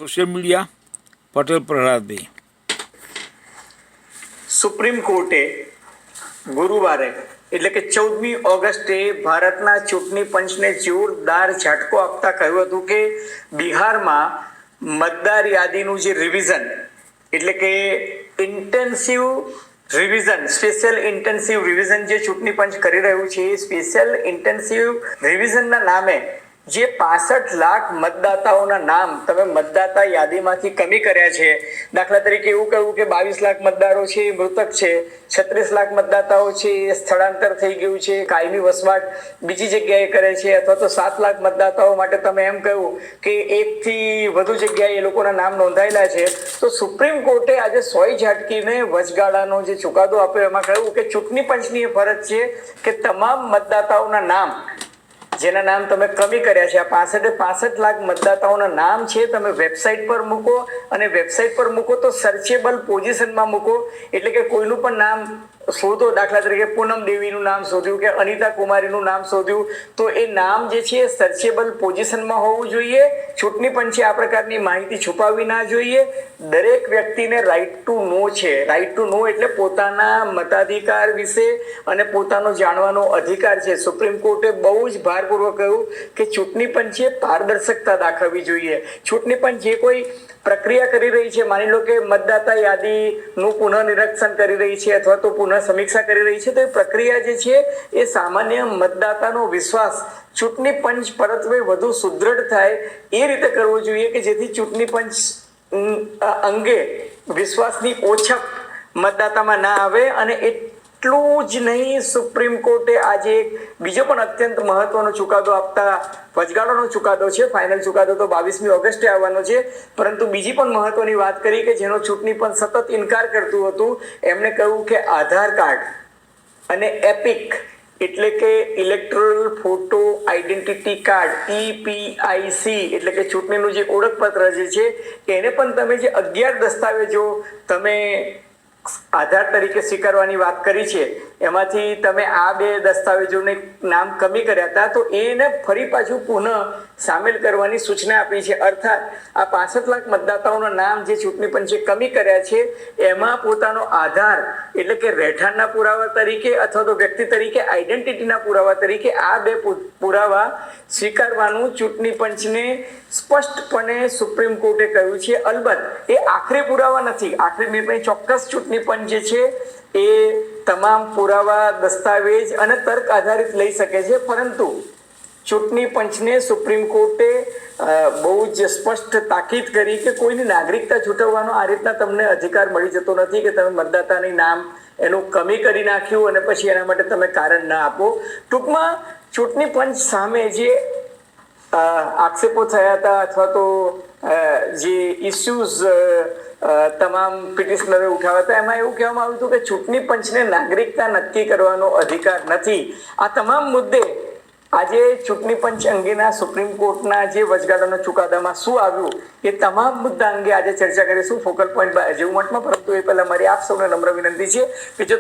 Social media Patel Prahladbhai. Supreme કોર્ટે ગુરુવારે એટલે કે 14મી ઓગસ્ટે ભારતના ચૂંટણી પંચને જોરદાર ઝટકો આપતા કહ્યું હતું કે બિહારમાં મતદાર યાદીનું જે રિવિઝન એટલે કે intensive revision, special intensive revision જે ચૂંટણી પંચ કરી રહ્યું છે, એ સ્પેશિયલ ઇન્ટેન્સિવ રિવિઝનના નામે જે 65 લાખ મતદાતાઓના નામ તમે મતદાતા યાદીમાંથી કમી કર્યા છે. દાખલા તરીકે એવું કહ્યું કે 22 લાખ મતદારો છે એ મૃતક છે, 36 લાખ મતદાતાઓ છે એ સ્થળાંતર થઈ ગયું છે, કાયમી વસવાટ બીજી જગ્યાએ કરે છે, અથવા તો 7 લાખ મતદાતાઓ માટે તમે એમ કહ્યું કે 1 થી વધુ જગ્યાએ એ લોકોના નામ નોંધાયેલા છે. તો સુપ્રીમ કોર્ટે આજે સોય ઝાટકીને વચગાળાનો જે ચુકાદો આપ્યો એમાં કહ્યું કે ચૂંટણી પંચની એ ફરજ છે કે તમામ મતદાતાઓના નામ જેના નામ તમે કમી કર્યા છે, આ 65 લાખ મતદાતાઓના નામ છે, તમે વેબસાઇટ પર મૂકો અને વેબસાઇટ પર મૂકો તો સર્ચેબલ પોઝિશનમાં મૂકો. એટલે કે કોઈનું પણ નામ શોધો, દાખલા તરીકે પૂનમ દેવીનું નામ શોધ્યું કે અનિતા કુમારીનું નામ શોધ્યું, તો એ નામ જે છે સર્ચેબલ પોઝિશનમાં હોવું જોઈએ. ચૂંટણી પંચે આ પ્રકારની માહિતી છુપાવવી ના જોઈએ. દરેક વ્યક્તિને રાઇટ ટુ નો છે. રાઇટ ટુ નો એટલે પોતાના મતાધિકાર વિશે અને પોતાનો જાણવાનો અધિકાર છે. સુપ્રીમ કોર્ટે બહુ જ ભારપૂર્વક કહ્યું કે ચૂંટણી પંચે પારદર્શકતા દાખવવી જોઈએ. ચૂંટણી પંચ જે કોઈ પ્રક્રિયા કરી રહી છે, માની લો કે મતદાતા યાદીનું પુનઃનિરીક્ષણ કરી રહી છે અથવા તો પુનઃ સમીક્ષા કરી રહી છે, તો એ પ્રક્રિયા જે છે એ સામાન્ય મતદાતાનો વિશ્વાસ ચૂંટણી પંચ પરત્વે વધુ સુદૃઢ થાય એ રીતે કરવો જોઈએ કે જેથી ચૂંટણી પંચ અંગે વિશ્વાસની ઓછપ મતદાતામાં ના આવે. અને એટલું જ નહીં, સુપ્રીમ કોર્ટે આજે એક બીજો પણ અત્યંત મહત્વનો ચુકાદો આપતા, વચગાળાનો ચુકાદો છે, ફાઇનલ ચુકાદો તો 22મી ઓગસ્ટે આવવાનો છે, પરંતુ બીજી પણ મહત્વની વાત કરી કે જેનો ચૂંટણી પણ સતત ઇનકાર કરતું હતું. એમણે કહ્યું કે આધાર કાર્ડ અને એપિક એટલે કે electoral photo identity card EPIC એટલે કે ચૂંટણીનું જે ઓળખપત્ર જે છે એને પણ તમે જે 11 દસ્તાવેજો તમે આધાર તરીકે સ્વીકારવાની વાત કરી છે, એમાંથી તમે આ 2 દસ્તાવેજોને નામ કમી કર્યા હતા, તો એને ફરી પાછું પુનઃ સામેલ કરવાની સૂચના આપી છે. અર્થાત આ 65 લાખ મતદાતાઓના નામ જે ચૂંટણી પંચે કમી કર્યા છે એમાં પોતાનો આધાર એટલે કે રહેઠાણના પુરાવા તરીકે અથવા તો વ્યક્તિ તરીકે આઈડેન્ટિટીના પુરાવા તરીકે આ 2 પુરાવા સ્વીકારવાનું ચૂંટણી પંચને સ્પષ્ટપણે સુપ્રીમ કોર્ટે કહ્યું છે. અલબત્ત એ આખરી પુરાવા નથી. આખરી નિર્ણય ચોક્કસ ચૂંટણી પંચ જે છે એ તમામ પુરાવા, દસ્તાવેજ અને તર્ક આધારિત લઈ શકે છે, પરંતુ ચૂંટણી પંચને સુપ્રીમ કોર્ટે બહુ જ સ્પષ્ટ તાકીદ કરી કે કોઈની નાગરિકતા છૂટવવાનો આ રીતના તમને અધિકાર મળી જતો નથી કે તમે મતદાતાની નામ એનું કમી કરી નાખ્યું અને પછી એના માટે તમે કારણ ના આપો. ટૂંકમાં ચૂંટણી પંચ સામે જે આક્ષેપો થયા હતા અથવા તો જે ઇસ્યુઝ તમામ પિટિશનરે ઉઠાવ્યા હતા, એમાં એવું કહેવામાં આવ્યું હતું કે ચૂંટણી પંચને નાગરિકતા નક્કી કરવાનો અધિકાર નથી. આ તમામ મુદ્દે આજે ચૂંટણી પંચ અંગેના સુપ્રીમ કોર્ટના જે વચગાળાના ચુકાદામાં શું આવ્યું એ તમામ મુદ્દા અંગે આજે ચર્ચા કરીશું ફોકલ પોઈન્ટ બાય અજય ઉમટમાં. પરંતુ એ પહેલા મારી આપ સૌને નમ્ર વિનંતી છે કે જો